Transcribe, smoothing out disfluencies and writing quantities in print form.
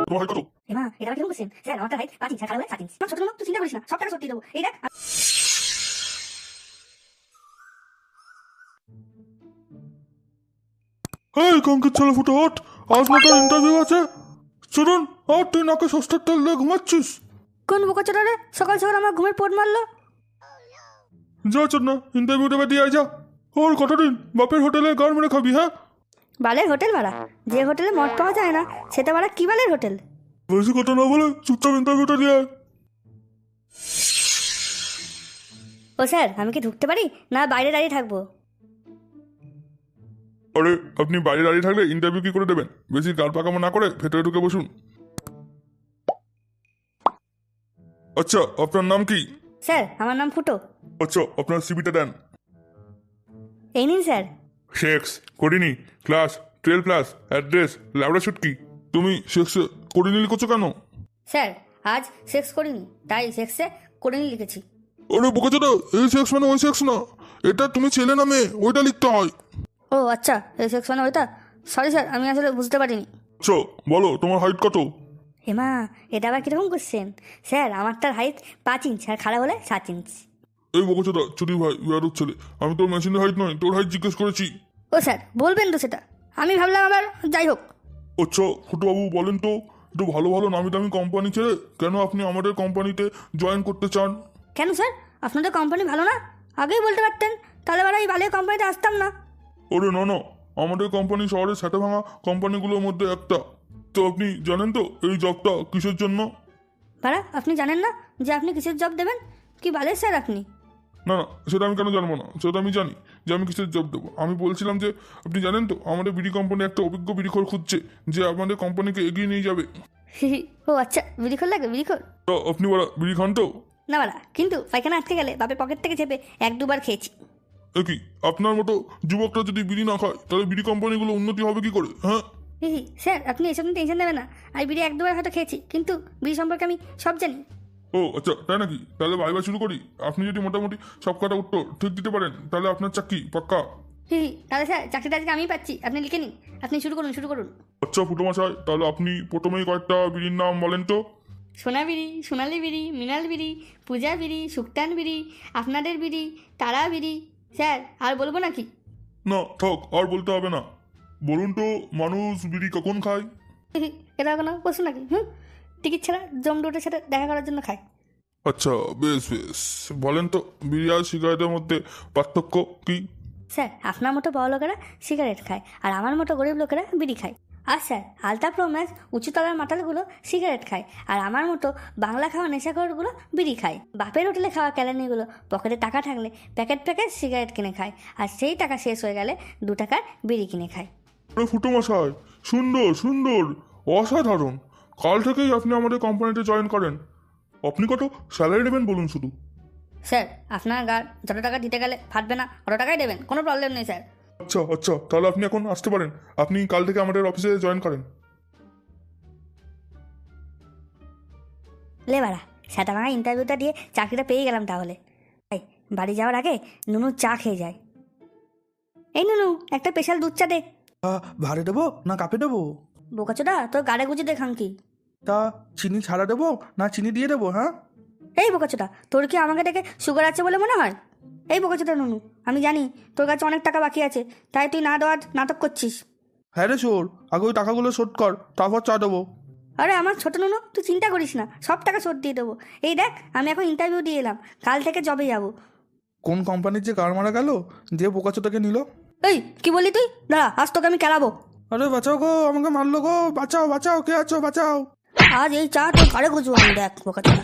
তোমার হাইট কত? এমা এটা কিরকম কোশ্চেন? স্যার আমার হাইট 5 ইঞ্চি, আর খারাপ 7 ইঞ্চি। ছোট তুই চিন্তা করিস না, সব টাকা সত্যি দেবো। এই দেখ। এই কঙ্কির ছেলে ফুটো হট, আজ না তোর ইন্টারভিউ আছে। চলুন আর তুই নাকে সস্তার তেল দিয়ে ঘুমাচ্ছিস। কোন বোকাচোদা রে সকাল সকাল আমার ঘুমের পোট মারলো? যা চল না ইন্টারভিউ দেবে দিয়ে আয় যা। ওর কতদিন বাপের হোটেলে গাড় মেরে খাবি? হ্যাঁ, বালের হোটেল ভাড়া, যে হোটেলে মদ পাওয়া যায় না সেটা ভাড়া কি বালের হোটেল? বেশি কথা না বলে চুপচাপ ইন্টারভিউটা দিয়ে আয়। ও স্যার, আমি কি ঢুকতে পারি না বাইরে দাঁড়িয়ে থাকবো? আরে আপনি বাইরে দাঁড়িয়ে থাকলে ইন্টারভিউ কি করে দেবেন? বেশি গাল পাকামো না করে ভেতরে ঢুকে বসুন। আচ্ছা আপনার নাম কি? স্যার আমার নাম ফুটো। আচ্ছা আপনার সিভিটা দেন। এই নিন স্যার। সেক্স করিনি, ক্লাস 12 প্লাস, অ্যাড্রেস ল্যাবড়া কি? তুমি সেক্স করিনি লিখেছো কেন? স্যার আজ সেক্স করিনি, তাই সেক্সে করিনি লিখেছি। আরে বোকাচোদা, এই সেক্স মানে ওই সেক্স না, এটা তুমি ছেলে না মেয়ে ওইটা লিখতে হয়। ও আচ্ছা, এই সেক্স মানে ওইটা। সরি স্যার, আমি আসলে বুঝতে পারিনি। আচ্ছা বলো তোমার হাইট কত? হেমা এটা আবার কিরকম কোশ্চেন? স্যার আমারটার হাইট 5 ইঞ্চি, আর খারাপ হলে 7 ইঞ্চি। এই বোকাচোদা চুরি ভাই বিয়ারুর ছেলে, আমি তোর মেশিনের হাইট নয় তোর হাইট জিজ্ঞেস করেছি। ও স্যার বলবেন তো সেটা, আমি ভাবলাম আবার যাই হোক। আচ্ছা ফুটুবাবু বলেন তো, একটু ভালো ভালো নামি দামি কোম্পানি ছেড়ে কেন আপনি আমাদের কোম্পানিতে জয়েন করতে চান? কেন স্যার, আপনাদের কোম্পানি ভালো না? আগেই বলতে পারতেন, তাহলে এবার এই ভালো কোম্পানিতে আসতাম না। ওরে না না, আমাদের কোম্পানি শহরের ছাটে ভাঙা কোম্পানিগুলোর মধ্যে একটা। তো আপনি জানেন তো এই জবটা কিসের জন্য? ভাড়া আপনি জানেন না যে আপনি কিসের জব দেবেন? কি বালের স্যার আপনি? না না, সেটা আমি কেন জানবো না, সেটা আমি জানি যে আমি কিসের জব দেবো। আমি বলছিলাম যে আপনি জানেন তো আমাদের বিড়ি কোম্পানি একটা অভিজ্ঞ বিড়িখোর খুঁজছে যে আমাদের কোম্পানিকে এগিয়ে নিয়ে যাবে। ও আচ্ছা, বিড়িখোর লাগে, বিড়িখোর? তো আপনি বলা বিড়ি খান তো? না বাড়া, কিন্তু পায়খানা আটকে গেলে বাপের পকেট থেকে চেপে 1-2 বার খেয়েছি। কি আপনার মতো যুবকরা যদি বিড়ি না খায় তাহলে বিড়ি কোম্পানিগুলো উন্নতি হবে কি করে? হ্যাঁ স্যার আপনি এসব নিয়ে টেনশন নেবেন না, আমি বিড়ি 1-2 বার হয়তো খেয়েছি, কিন্তু বিড়ি সম্পর্কে আমি সব জানি। ও আচ্ছা তাই নাকি? তাহলে ভাইবা শুরু করি। আপনি যদি মোটামুটি সব কটা উত্তর ঠিক দিতে পারেন তাহলে আপনার চাকরি পাক্কা। তাহলে স্যার চাকরিটা আজকে আমিই পাচ্ছি, আপনি লিখে নিন। আপনি শুরু করুন, শুরু করুন। আচ্ছা ফুটোমশাই, তাহলে আপনি প্রথমেই কয়েকটা বিড়ির নাম বলেন তো। সোনা বিড়ি, সোনালি বিড়ি, মৃণাল বিড়ি, পূজা বিড়ি, শুক্তান বিড়ি, আপনাদের বিড়ি, তারা বিড়ি। স্যার আর বলবো নাকি? না থাক, আর বলতে হবে না। বলুন তো মানুষ বিড়ি কখন খায়? এটা কোনো প্রশ্ন নাকি? টিকিট ছাড়া জমডুটের সাথে দেখা করার জন্য খায়। আচ্ছা বেশ বেশ, বলেন তো বিড়ি আর সিগারেটের মধ্যে পার্থক্য কি? স্যার আপনার মতো বড় লোকেরা সিগারেট খায়, আর আমার মতো গরিব লোকেরা বিড়ি খায়। আর স্যার আলতা প্রো ম্যাক্স উঁচুতলার মাতালগুলো সিগারেট খায়, আর আমার মতো বাংলা খাওয়া নেশাখোরগুলো বিড়ি খায়। বাপের হোটেলে খাওয়া ক্যালানিগুলো পকেটে টাকা থাকলে প্যাকেট প্যাকেট সিগারেট কিনে খায়, আর সেই টাকা শেষ হয়ে গেলে 2 টাকার বিড়ি কিনে খায়। ফুটোমশাই সুন্দর সুন্দর, অসাধারণ। কাল থেকেই আপনি আমাদের কোম্পানিতে জয়েন করেন। আপনি কত স্যালারি নেবেন বলুন শুধু? স্যার আপনার গাড় যত টাকা দিতে গেলে ফাটবে না, অত টাকাই দেবেন, কোনো প্রবলেম নেই স্যার। আচ্ছা আচ্ছা, তাহলে আপনি এখন আসতে পারেন। আপনি কাল থেকে আমাদের অফিসে জয়েন করেন। লে বাড়া, সেটা ভাঙা ইন্টারভিউটা দিয়ে চাকরিটা পেয়ে গেলাম তাহলে। তাই বাড়ি যাওয়ার আগে নুনু চা খেয়ে যায়। এই নুনু, একটা স্পেশাল দুধ চা দে। ভারে দেবো না কাপে দেবো? বোকাচোদা তোর গাড়ে গুজে দে খাঙ্কি। তা চিনি ছাড়া দেবো না চিনি দিয়ে দেবো? হ্যাঁ এই বোকাচোদা, তোর কি আমাকে দেখে সুগার আছে বলে মনে হয়? এই বোকাচোদা নুনু, আমি জানি তোর কাছে অনেক টাকা বাকি আছে, তাই তুই না দেওয়ার নাটক করছিস। হ্যাঁ রে শোর, আগে ওই টাকাগুলো শোধ কর, তারপর চা দেবো। আরে আমার ছোট নুনু, তুই চিন্তা করিস না, সব টাকা শোধ দিয়ে দেবো। এই দেখ আমি এখন ইন্টারভিউ দিয়ে এলাম, কাল থেকে জবে যাবো। কোন কোম্পানির যে গাড় মারা গেল যে বোকাচোদাকে নিল? এই কি বললি তুই? দাঁড়া, আজ তোকে আমি খেলাবো। আরে বাঁচাও গো, আমাকে মারলো গো, বাঁচাও বাঁচাও, কে আছো বাঁচাও। আজ এই চা তোর গাড়ে গুজবো আমি, দেখ বোকাচোদা।